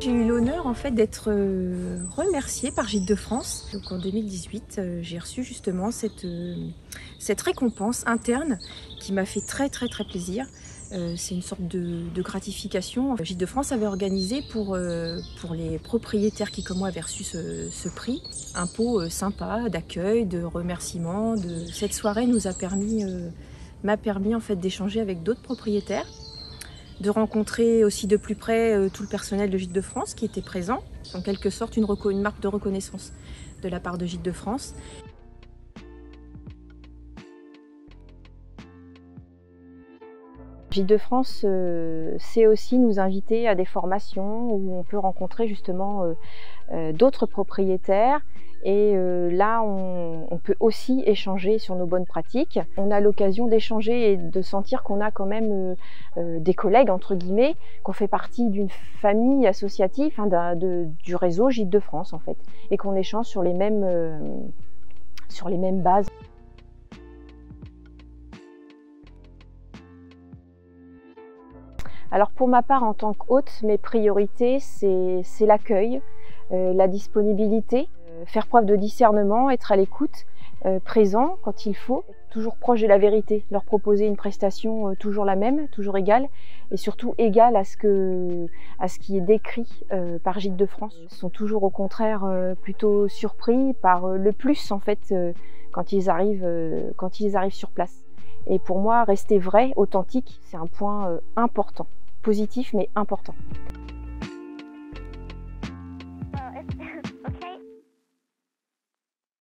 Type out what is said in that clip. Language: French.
J'ai eu l'honneur en fait d'être remerciée par Gîtes de France. Donc en 2018, j'ai reçu justement cette récompense interne qui m'a fait très plaisir. C'est une sorte de gratification. Gîtes de France avait organisé pour les propriétaires qui comme moi avaient reçu ce prix, un pot sympa d'accueil, de remerciement. Cette soirée m'a permis en fait d'échanger avec d'autres propriétaires, de rencontrer aussi de plus près tout le personnel de Gîtes de France qui était présent, en quelque sorte une marque de reconnaissance de la part de Gîtes de France. Gîtes de France sait aussi nous inviter à des formations où on peut rencontrer justement d'autres propriétaires. Et là, on peut aussi échanger sur nos bonnes pratiques. On a l'occasion d'échanger et de sentir qu'on a quand même des collègues, entre guillemets, qu'on fait partie d'une famille associative, hein, du réseau Gîtes de France, en fait, et qu'on échange sur les mêmes bases. Alors pour ma part, en tant qu'hôte, mes priorités, c'est l'accueil, la disponibilité, faire preuve de discernement, être à l'écoute, présent quand il faut, toujours proche de la vérité, leur proposer une prestation toujours la même, toujours égale, et surtout égale à ce qui est décrit par Gîtes de France. Ils sont toujours au contraire plutôt surpris par le plus en fait quand ils arrivent sur place. Et pour moi, rester vrai, authentique, c'est un point important, positif mais important.